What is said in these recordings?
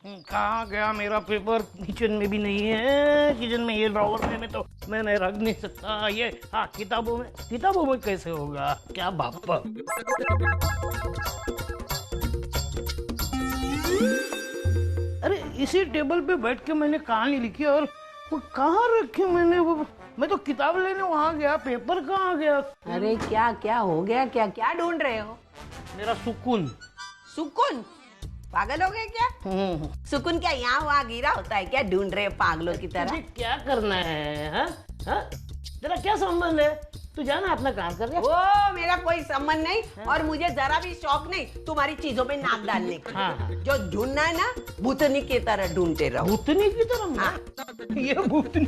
कहाँ गया मेरा पेपर? किचन में भी नहीं है। किचन में ये ड्रॉवर में तो मैंने रख नहीं सकता। ये हाँ, किताबों में कैसे होगा? क्या बापा। अरे इसी टेबल पे बैठ के मैंने कहानी लिखी और वो कहाँ रखी मैंने? वो मैं तो किताब लेने वहां गया, पेपर कहाँ गया? अरे क्या क्या हो गया? क्या क्या ढूंढ रहे हो? मेरा सुकून। सुकून? पागल हो गए क्या? सुकून क्या यहाँ वहाँ गिरा होता है क्या? ढूंढ रहे पागलों की तरह। तुझे क्या करना है? हाँ? हाँ? तेरा क्या संबंध है? तू जाना अपना काम कर ले। वो मेरा कोई संबंध नहीं। और मुझे जरा भी शौक नहीं तुम्हारी चीजों में नाक डालने का। हाँ। जो ढूंढना है ना, भूतनी की तरह ढूंढते रहो। भूतनी की तरह? हाँ। ये भूतनी।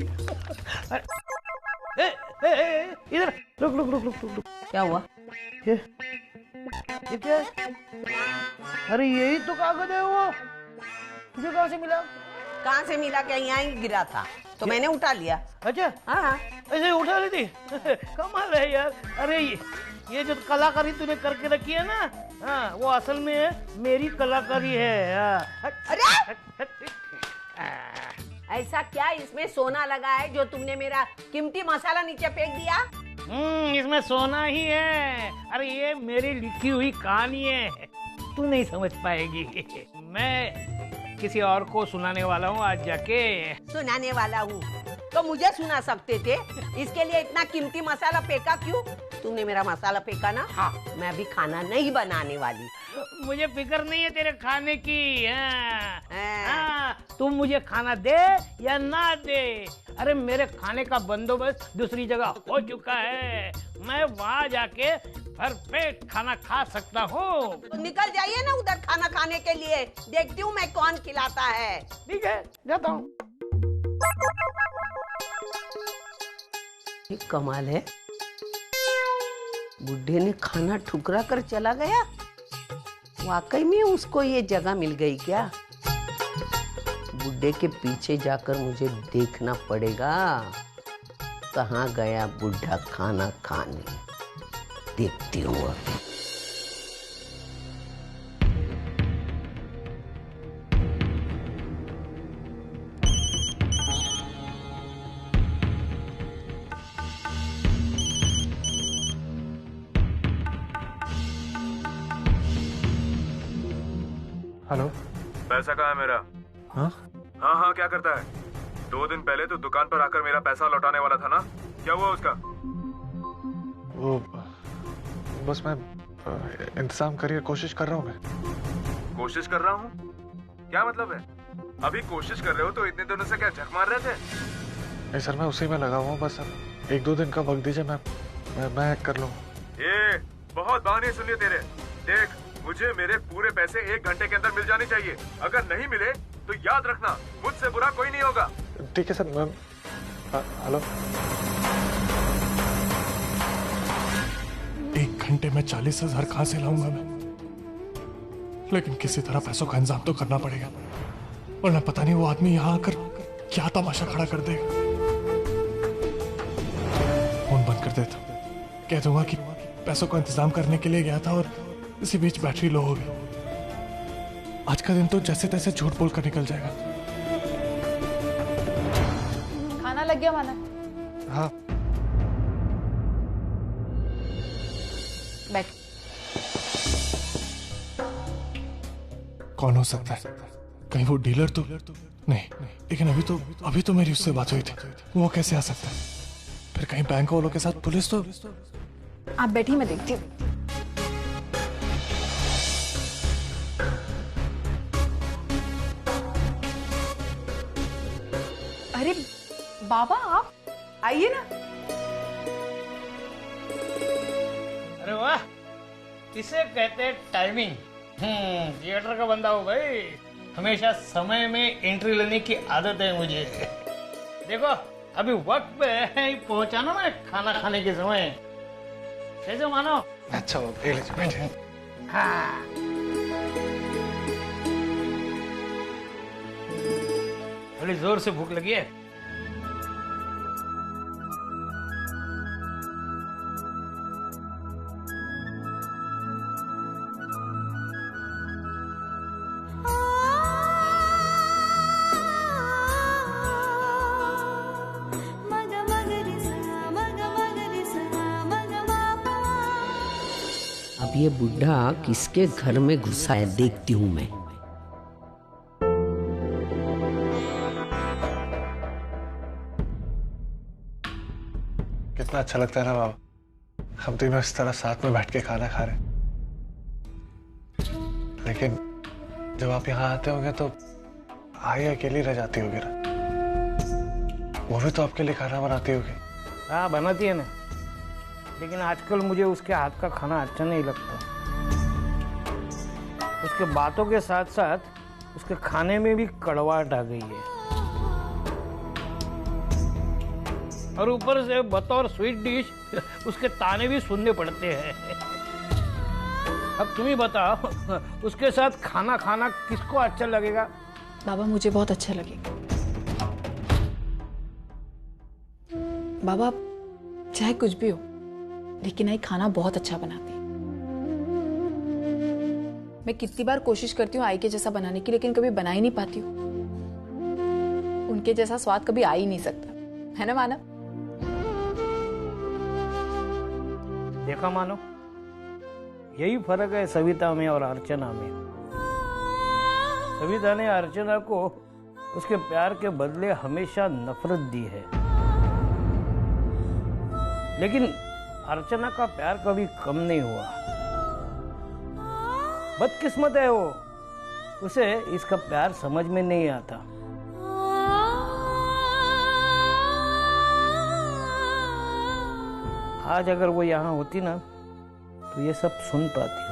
इधर रुक रुक रुक रुक रुक। क्या हुआ? ये क्या है? अरे यही तो कागज है। वो तुझे कहाँ से मिला? कहाँ से मिला? क्या यहाँ ही गिरा था तो मैंने उठा लिया। अच्छा हाँ। ऐसे उठा ली थी? कमाल है यार। अरे ये जो कलाकारी तूने करके रखी है ना, हाँ, वो असल में है मेरी कलाकारी है। हाँ। अरे ऐसा क्या इसमें सोना लगा है जो तुमने मेरा कीमती मसाला नीचे फेंक दिया? इसमें सोना ही है। अरे ये मेरी लिखी हुई कहानी है, तू नहीं समझ पाएगी। मैं किसी और को सुनाने वाला हूँ आज जाके। सुनाने वाला हूँ तो मुझे सुना सकते थे। इसके लिए इतना कीमती मसाला फेंका क्यों? तुमने मेरा मसाला फेंका ना। हाँ, मैं अभी खाना नहीं बनाने वाली। मुझे फिक्र नहीं है तेरे खाने की। हाँ। तुम मुझे खाना दे या ना दे, अरे मेरे खाने का बंदोबस्त दूसरी जगह हो चुका है। मैं वहाँ जाके भरपेट खाना खा सकता हूँ। तो निकल जाइए ना उधर खाना खाने के लिए। देखती हूँ मैं कौन खिलाता है। ठीक है, जाता हूँ। कमाल है, बुढ़े ने खाना ठुकरा कर चला गया। वाकई में उसको ये जगह मिल गई क्या? बुढ़े के पीछे जाकर मुझे देखना पड़ेगा कहाँ गया बुढ़ा खाना खाने। देखती हूँ अभी। हेलो, पैसा कहाँ है मेरा? हाँ हाँ, क्या करता है? 2 दिन पहले तो दुकान पर आकर मेरा पैसा लौटाने वाला था ना, क्या हुआ उसका? वो बस मैं इंतजाम करिए, कोशिश कर रहा हूँ। मैं कोशिश कर रहा हूँ? क्या मतलब है? अभी कोशिश कर रहे हो तो इतने दिनों से क्या झक मार रहे थे? नहीं सर, मैं उसी में लगा हुआ हूँ। बस 1-2 दिन का वक्त दीजिए, मैं कर लूँ। ये बहुत बहाने सुनिए तेरे। देख, मुझे मेरे पूरे पैसे 1 घंटे के अंदर मिल जाने चाहिए। अगर नहीं मिले तो याद रखना, मुझसे बुरा कोई नहीं होगा। ठीक है सर। मैं हेलो, 1 घंटे में 40,000 कहाँ से लाऊंगा मैं? लेकिन किसी तरह पैसों का इंतजाम तो करना पड़ेगा, वरना पता नहीं वो आदमी यहाँ आकर क्या तमाशा खड़ा कर देगा। फोन बंद कर देता, कह दूंगा कि पैसों का इंतजाम करने के लिए गया था और इसी बीच बैटरी लो हो गई। आज का दिन तो जैसे तैसे झूठ बोल कर निकल जाएगा। खाना लग गया माना? हाँ। बैठ। कौन हो सकता है? कहीं वो डीलर तो नहीं, लेकिन अभी तो मेरी उससे बात हुई थी। वो कैसे आ सकता है? फिर कहीं बैंक वालों के साथ पुलिस तो। आप बैठी, मैं देखती हूँ। अरे बाबा, आप आइए ना। अरे वाह, इसे कहते हैं टाइमिंग। थिएटर का बंदा हो भाई। हमेशा समय में एंट्री लेने की आदत है मुझे। देखो अभी वक्त पे पहुंचाना ना खाना खाने के समय। कैसे मानो? अच्छा बैठे। हाँ। थोड़ी जोर से भूख लगी है। ये बुढ़ा किसके घर में घुसा है देखती हूँ मैं। कितना अच्छा लगता है ना बाबा, हम तीनों इस तरह साथ में बैठ के खाना खा रहे हैं। लेकिन जब आप यहाँ आते होंगे तो आई अकेली रह जाती होगी ना। वो भी तो आपके लिए खाना बनाती होगी। हाँ बनाती है ना, लेकिन आजकल मुझे उसके हाथ का खाना अच्छा नहीं लगता। उसके बातों के साथ साथ उसके खाने में भी कड़वाहट आ गई है, और ऊपर से बतौर स्वीट डिश उसके ताने भी सुनने पड़ते हैं। अब तुम ही बताओ, उसके साथ खाना खाना किसको अच्छा लगेगा? बाबा मुझे बहुत अच्छा लगेगा। बाबा चाहे कुछ भी हो, लेकिन आई खाना बहुत अच्छा बनाती है। मैं कितनी बार कोशिश करती हूँ आई के जैसा बनाने की, लेकिन कभी बना ही नहीं पाती हूँ। उनके जैसा स्वाद कभी आ ही नहीं सकता, है ना मानव? देखा मानो, यही फर्क है सविता में और अर्चना में। सविता ने अर्चना को उसके प्यार के बदले हमेशा नफरत दी है, लेकिन अर्चना का प्यार कभी कम नहीं हुआ। बदकिस्मत है वो, उसे इसका प्यार समझ में नहीं आता। आज अगर वो यहाँ होती ना तो ये सब सुन पाती।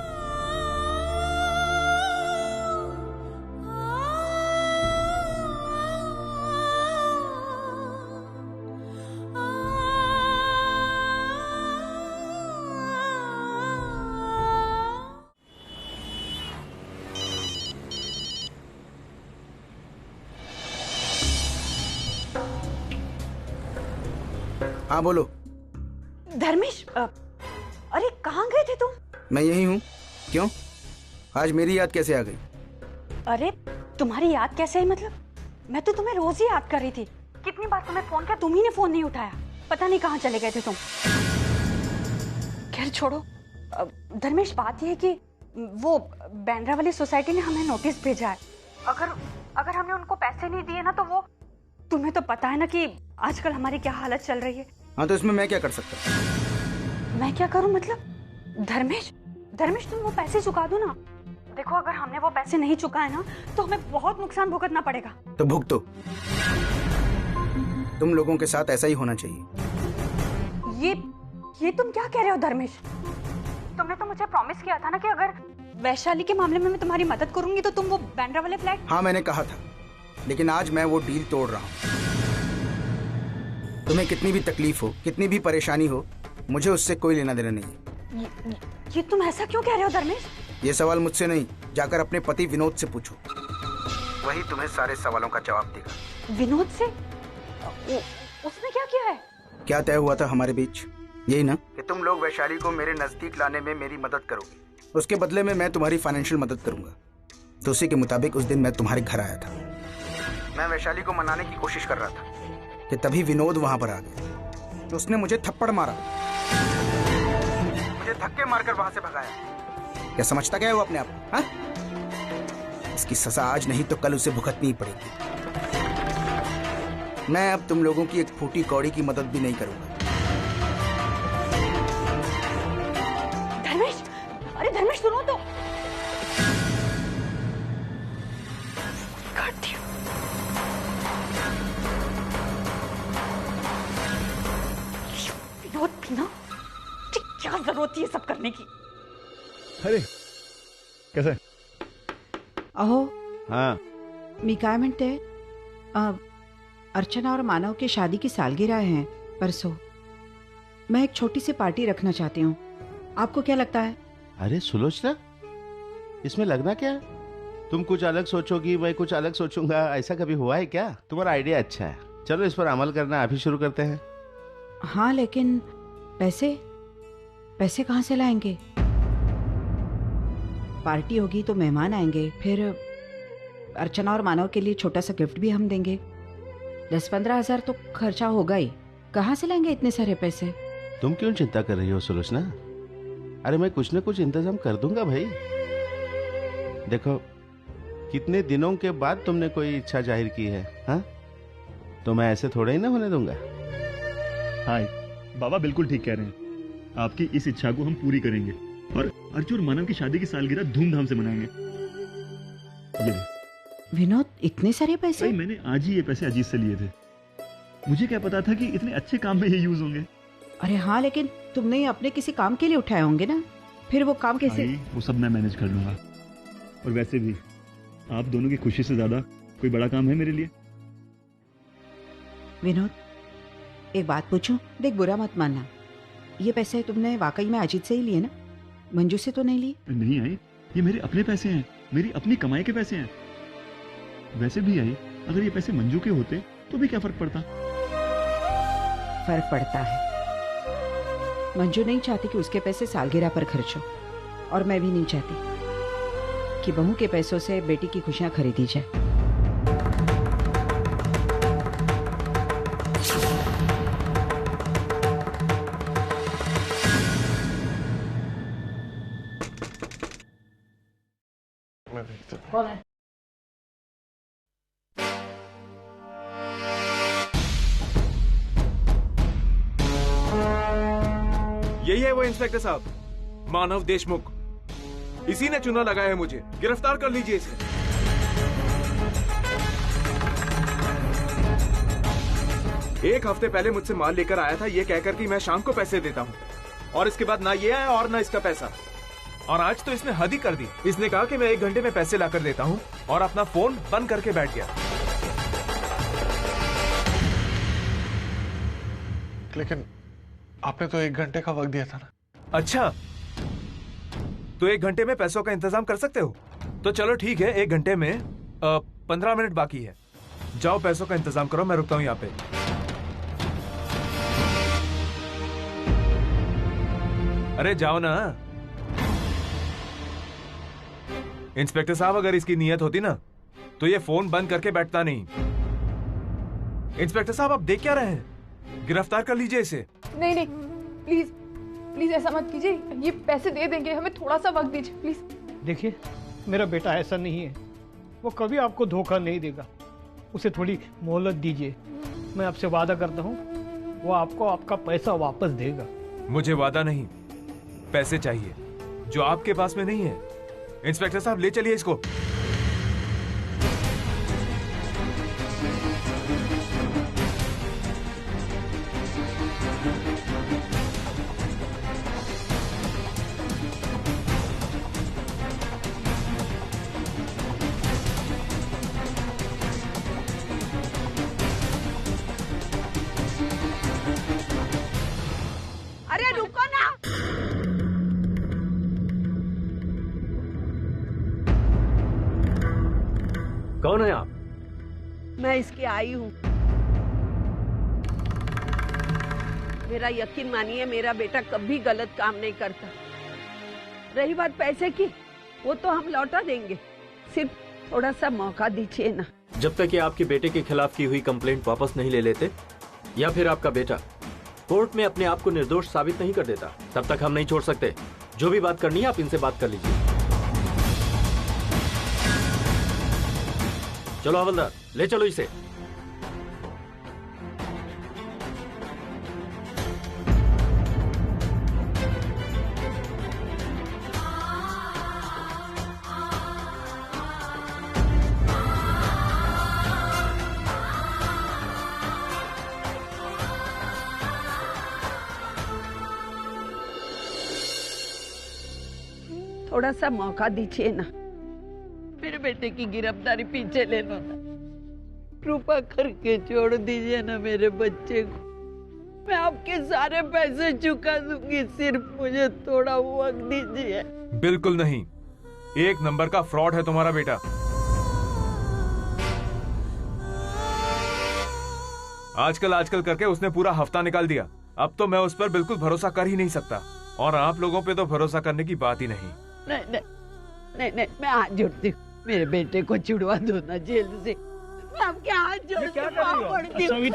हाँ बोलो। धर्मेश, अरे कहाँ गए थे तुम? मैं यही हूँ। क्यों, आज मेरी याद कैसे आ गई? अरे तुम्हारी याद कैसे है मतलब? मैं तो तुम्हें रोज ही याद कर रही थी। कितनी बार तुम्हें फोन किया, तुम ही ने फोन नहीं उठाया। पता नहीं कहाँ चले गए थे तुम। खैर छोड़ो। धर्मेश, बात यह है कि वो बैंड्रा वाली सोसाइटी ने हमें नोटिस भेजा है। अगर हमने उनको पैसे नहीं दिए ना तो वो, तुम्हें तो पता है ना कि आजकल हमारी क्या हालत चल रही है। हाँ तो इसमें मैं क्या कर सकता हूँ? मैं क्या करूं मतलब? धर्मेश तुम वो पैसे चुका दो ना। देखो अगर हमने वो पैसे नहीं चुकाए ना तो हमें बहुत नुकसान भुगतना पड़ेगा। तो भुगतो। तुम लोगों के साथ ऐसा ही होना चाहिए। ये तुम क्या कह रहे हो धर्मेश? तुमने तो मुझे प्रॉमिस किया था ना कि अगर वैशाली के मामले में मैं तुम्हारी मदद करूंगी तो तुम वो बैंड्रा वाले फ्लैट। हाँ मैंने कहा था, लेकिन आज मैं वो डील तोड़ रहा हूँ। तुम्हें कितनी भी तकलीफ हो, कितनी भी परेशानी हो, मुझे उससे कोई लेना देना नहीं है। ये तुम ऐसा क्यों कह रहे हो धर्मेश? ये सवाल मुझसे नहीं, जाकर अपने पति विनोद से पूछो। वही तुम्हें सारे सवालों का जवाब देगा। विनोद से? उसने क्या किया है? क्या तय हुआ था हमारे बीच? यही ना कि तुम लोग वैशाली को मेरे नजदीक लाने में मेरी मदद करोगे, उसके बदले में मैं तुम्हारी फाइनेंशियल मदद करूंगा। तो उसी के मुताबिक उस दिन मैं तुम्हारे घर आया था। मैं वैशाली को मनाने की कोशिश कर रहा था कि तभी विनोद वहां पर आ गया। तो उसने मुझे थप्पड़ मारा, मुझे धक्के मारकर वहां से भगाया। क्या समझता क्या है वो अपने आप? हाँ? इसकी सजा आज नहीं तो कल उसे भुगतनी ही पड़ेगी। मैं अब तुम लोगों की एक फूटी कौड़ी की मदद भी नहीं करूंगा। धर्मेश, अरे धर्मेश सुनो तो। काट दिया। विनोद पीना, क्या जरूरत थी ये सब करने की? अरे कैसे? अहो हाँ मी काय म्हणते, अर्चना और मानव की शादी की सालगिरह है परसों। मैं एक छोटी सी पार्टी रखना चाहती हूँ, आपको क्या लगता है? अरे सुलोचना, इसमें लगना क्या है? तुम कुछ अलग सोचोगी, मैं कुछ अलग सोचूंगा, ऐसा कभी हुआ है क्या? तुम्हारा आइडिया अच्छा है, चलो इस पर अमल करना अभी शुरू करते हैं। हाँ लेकिन पैसे कहाँ से लाएंगे? पार्टी होगी तो मेहमान आएंगे, फिर अर्चना और मानव के लिए छोटा सा गिफ्ट भी हम देंगे। 10-15 हजार तो खर्चा होगा ही, कहाँ से लाएंगे इतने सारे पैसे? तुम क्यों चिंता कर रही हो सुलोचना? अरे मैं कुछ न कुछ इंतजाम कर दूंगा भाई। देखो कितने दिनों के बाद तुमने कोई इच्छा जाहिर की है, हाँ? तो मैं ऐसे थोड़ा ही ना होने दूंगा। हाँ बाबा बिल्कुल ठीक कह रहे हैं। आपकी इस इच्छा को हम पूरी करेंगे और अर्चू और मानव की शादी की सालगिरह धूमधाम से मनाएंगे। ये विनोद, इतने सारे पैसे? भाई मैंने आज ही ये पैसे अजीत से लिए थे। मुझे क्या पता था कि इतने अच्छे काम में ये यूज होंगे। अरे हाँ, लेकिन तुमने ये अपने किसी काम के लिए उठाए होंगे ना, फिर वो काम कैसे? वो सब मैं मैनेज कर लूंगा। और वैसे भी आप दोनों की खुशी से ज्यादा कोई बड़ा काम है मेरे लिए? विनोद, एक बात पूछूं? देख, बुरा मत मानना, ये पैसे तुमने वाकई में अजीत से ही लिए ना? मंजू से तो नहीं लिए? नहीं आई, ये मेरे अपने पैसे हैं, मेरी अपनी कमाई के पैसे हैं। वैसे भी आई, अगर ये पैसे मंजू के होते तो भी क्या फर्क पड़ता? फर्क पड़ता है। मंजू नहीं चाहती कि उसके पैसे सालगिरह पर खर्च हो, और मैं भी नहीं चाहती कि बहू के पैसों से बेटी की खुशियां खरीदी जाए। कौन है? यही है वो इंस्पेक्टर साहब, मानव देशमुख। इसी ने चुना लगाया है मुझे। गिरफ्तार कर लीजिए इसे। एक हफ्ते पहले मुझसे माल लेकर आया था ये कहकर कि मैं शाम को पैसे देता हूँ, और इसके बाद ना ये आया और ना इसका पैसा। और आज तो इसने हद ही कर दी। इसने कहा कि मैं 1 घंटे में पैसे लाकर देता हूँ और अपना फोन बंद करके बैठ गया। लेकिन आपने तो 1 घंटे का वक्त दिया था ना। अच्छा, तो 1 घंटे में पैसों का इंतजाम कर सकते हो? तो चलो ठीक है, 1 घंटे में 15 मिनट बाकी है। जाओ पैसों का इंतजाम करो, मैं रुकता हूँ यहाँ पे। अरे जाओ ना। इंस्पेक्टर साहब, अगर इसकी नीयत होती ना तो ये फोन बंद करके बैठता नहीं। इंस्पेक्टर साहब, आप देख क्या रहे हैं? गिरफ्तार कर लीजिए इसे। नहीं नहीं, प्लीज प्लीज ऐसा मत कीजिए। ये पैसे दे देंगे, हमें थोड़ा सा वक्त दीजिए प्लीज। देखिए, मेरा बेटा ऐसा नहीं है, वो कभी आपको धोखा नहीं देगा। उसे थोड़ी मोहलत दीजिए। मैं आपसे वादा करता हूँ, वो आपको आपका पैसा वापस देगा। मुझे वादा नहीं, पैसे चाहिए जो आपके पास में नहीं है। इंस्पेक्टर साहब, ले चलिए इसको। अरे रुको ना। कौन है आप? मैं इसकी आई हूँ। मेरा यकीन मानिए, मेरा बेटा कभी गलत काम नहीं करता। रही बात पैसे की, वो तो हम लौटा देंगे, सिर्फ थोड़ा सा मौका दीजिए ना। जब तक ये आपके बेटे के खिलाफ की हुई कंप्लेंट वापस नहीं ले लेते या फिर आपका बेटा कोर्ट में अपने आप को निर्दोष साबित नहीं कर देता, तब तक हम नहीं छोड़ सकते। जो भी बात करनी है आप इनसे बात कर लीजिए। चलो हवलदार, ले चलो इसे। थोड़ा सा मौका दीजिए ना। मेरे बेटे की गिरफ्तारी पीछे ले लो ना। कृपा करके छोड़ दीजिए ना मेरे बच्चे को। मैं आपके सारे पैसे चुका दूंगी, सिर्फ मुझे थोड़ा वक्त दीजिए। बिल्कुल नहीं, 1 नंबर का फ्रॉड है तुम्हारा बेटा। आजकल करके उसने पूरा हफ्ता निकाल दिया। अब तो मैं उस पर बिल्कुल भरोसा कर ही नहीं सकता, और आप लोगों पे तो भरोसा करने की बात ही नहीं। नहीं, मैं हाथ जोड़ती हूँ, मेरे बेटे को छुड़वा दो ना जेल से। मैं आपके हाथ जोड़ती हूँ।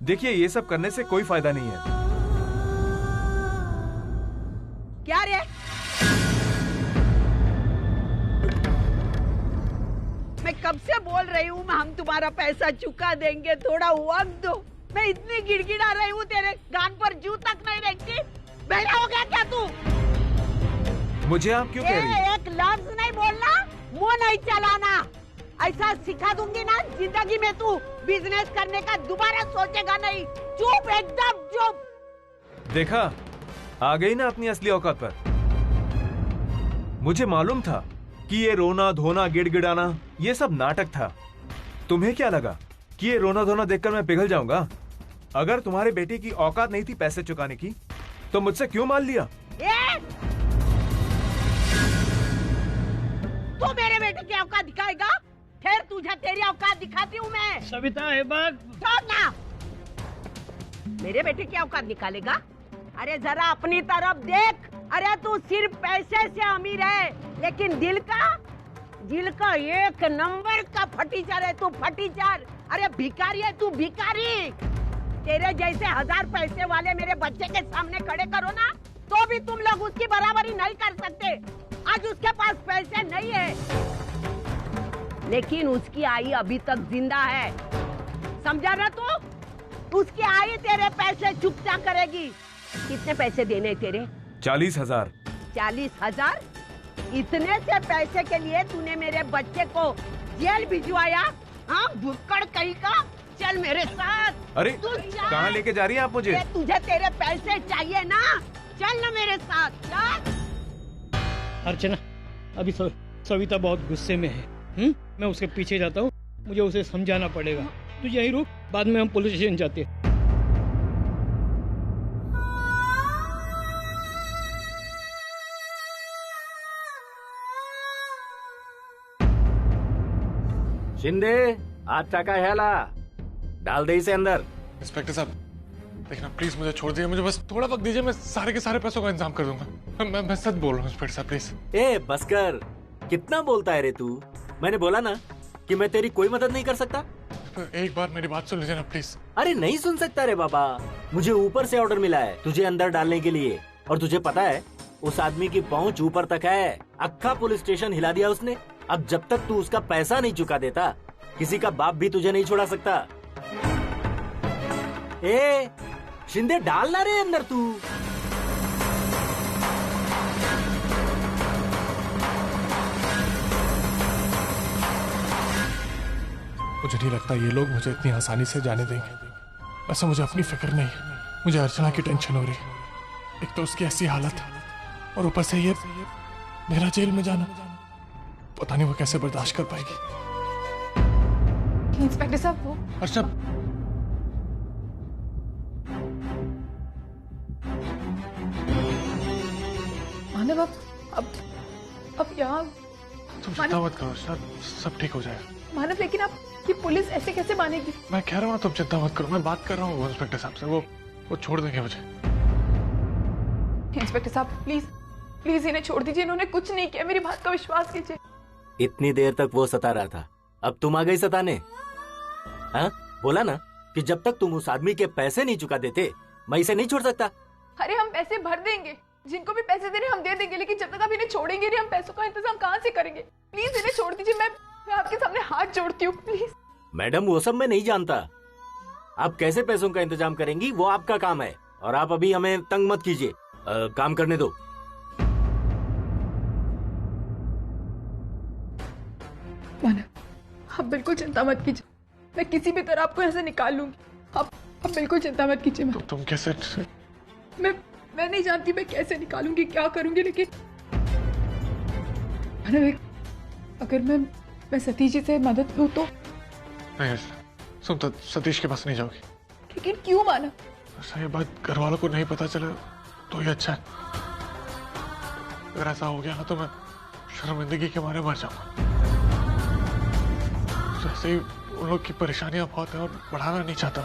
देखिए, ये सब करने से कोई फायदा नहीं है। क्या रे? मैं कब से बोल रही हूँ हम तुम्हारा पैसा चुका देंगे, थोड़ा वक्त दो। मैं इतनी गिड़गिड़ा रही हूँ, तेरे कान पर जू तक नहीं रखती। बहरा हो गया क्या तू? मुझे आप क्यों कह रही हैं? एक लफ्ज नहीं बोलना, मुंह नहीं चलाना। ऐसा सिखा दूंगी ना, जिंदगी में तू बिजनेस करने का दोबारा सोचेगा नहीं। चुप, एकदम चुप। देखा, आ गई ना अपनी असली औकात पर। मुझे मालूम था कि ये रोना धोना गिड़गिड़ाना ये सब नाटक था। तुम्हें क्या लगा कि ये रोना धोना देखकर मैं पिघल जाऊंगा? अगर तुम्हारे बेटे की औकात नहीं थी पैसे चुकाने की, तो मुझसे क्यों मान लिया? तू मेरे बेटे की औकात दिखाएगा, फिर तुझे तेरी औकात दिखाती हूँ मैं। सविता है बात। छोड़ना। मेरे बेटे की औकात निकालेगा? अरे जरा अपनी तरफ देख। अरे तू सिर्फ पैसे से अमीर है, लेकिन दिल का एक नंबर का फटीचर है तू, फटीचर। अरे भिखारी है तू, भिखारी। तेरे जैसे 1000 पैसे वाले मेरे बच्चे के सामने खड़े करो ना, तो भी तुम लोग उसकी बराबरी नहीं कर सकते। आज उसके पास पैसे नहीं है, लेकिन उसकी आई अभी तक जिंदा है, समझा ना तू? उसकी आई तेरे पैसे चुकता करेगी। कितने पैसे देने तेरे? 40,000। 40,000? इतने से पैसे के लिए तूने मेरे बच्चे को जेल भिजवाया? हाँ, भुक्कड़ कहीं का। चल मेरे साथ। अरे कहाँ लेके जा रही हैं आप मुझे? तुझे तेरे पैसे चाहिए ना, चल ना मेरे साथ, चल। अर्चना, अभी सविता बहुत गुस्से में है। मैं उसके पीछे जाता हूँ, मुझे उसे समझाना पड़ेगा। तू यहीं रुक, बाद में हम पुलिस स्टेशन जाते हैं। शिंदे, आज टाका ह्याला डाल दे इसे अंदर। इंस्पेक्टर साहब, देखना प्लीज मुझे छोड़ दीजिए, मुझे बस थोड़ा वक्त दीजिए, मैं सारे के सारे पैसों का इंतजाम कर दूंगा। मैं सच बोल रहा हूँ इंस्पेक्टर साहब, प्लीज। ए बस कर, कितना बोलता है रे तू? मैंने बोला ना कि मैं तेरी कोई मदद नहीं कर सकता। एक बार मेरी बात सुन लीजिए ना प्लीज। अरे नहीं सुन सकता रे बाबा, मुझे ऊपर से ऑर्डर मिला है तुझे अंदर डालने के लिए, और तुझे पता है उस आदमी की पहुंच ऊपर तक है। अक्खा पुलिस स्टेशन हिला दिया उसने। अब जब तक तू उसका पैसा नहीं चुका देता, किसी का बाप भी तुझे नहीं छोड़ा सकता। ए शिंदे, डालना रे अंदर तू। मुझे नहीं लगता ये लोग मुझे इतनी आसानी से जाने देंगे। वैसे मुझे अपनी फिक्र नहीं है, मुझे अर्चना की टेंशन हो रही है। एक तो उसकी ऐसी हालत, और ऊपर से ये मेरा जेल में जाना। पता नहीं वो कैसे बर्दाश्त कर पाएगी। इंस्पेक्टर साहब, वो अर्चना, मानव, अब यहाँ तुम चिंता मत करो अर्चना, सब ठीक हो जाएगा। मानव, लेकिन आप ये पुलिस ऐसे कैसे मानेगी? मैं कह रहा हूँ तुम चिंता मत करो, मैं बात कर रहा हूँ इंस्पेक्टर साहब से, वो छोड़ देंगे मुझे। इंस्पेक्टर साहब, प्लीज प्लीज इन्हें छोड़ दीजिए, इन्होंने कुछ नहीं किया, मेरी बात का विश्वास कीजिए। इतनी देर तक वो सता रहा था, अब तुम आ गई सताने। हाँ, बोला ना कि जब तक तुम उस आदमी के पैसे नहीं चुका देते, मैं इसे नहीं छोड़ सकता। अरे हम पैसे भर देंगे, जिनको भी पैसे देने हम दे देंगे, लेकिन जब तक आप इन्हें छोड़ेंगे नहीं, हम पैसों का इंतजाम कहाँ से करेंगे? प्लीज इन्हें छोड़ दीजिए, मैं आपके सामने हाथ जोड़ती हूँ, प्लीज। मैडम, वो सब मैं नहीं जानता। आप कैसे पैसों का इंतजाम करेंगी वो आपका काम है, और आप अभी हमें तंग मत कीजिए, काम करने दो। मानव, आप बिल्कुल चिंता मत कीजिए, मैं किसी भी तरह आपको ऐसे निकाल लूंगी। आप बिल्कुल चिंता मत कीजिए। तुम कैसे? मैं नहीं जानती मैं कैसे निकालूंगी, क्या करूंगी, लेकिन मानव, अगर मैं सतीश जी से मदद लूं तो? नहीं, तुम तो सतीश के पास नहीं जाओगी। लेकिन क्यों मानव? ऐसा ये बात घर वालों को नहीं पता चले तो ही अच्छा है। अगर ऐसा हो गया ना तो मैं शर्मिंदगी के मारे मर जाऊंगा। ऐसे ही उन लोग की परेशानियां बहुत है और बढ़ाना नहीं चाहता।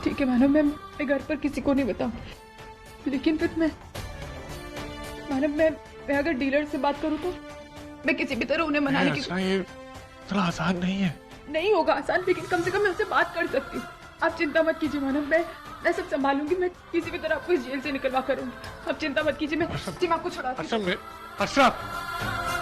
ठीक है मानव, मैं घर पर किसी को नहीं बताऊं, लेकिन फिर मैं अगर डीलर से बात करूं तो मैं किसी भी तरह उन्हें मनाने की। ये इतना आसान नहीं है। नहीं होगा आसान, लेकिन कम से कम मैं उनसे बात कर सकती हूँ। आप चिंता मत कीजिए मानव, मैं सब संभालूंगी। मैं किसी भी तरह आपको इस जेल से निकलवा करूंगी। आप चिंता मत कीजिए, मैं आपको छुड़ाती हूँ। अशरफ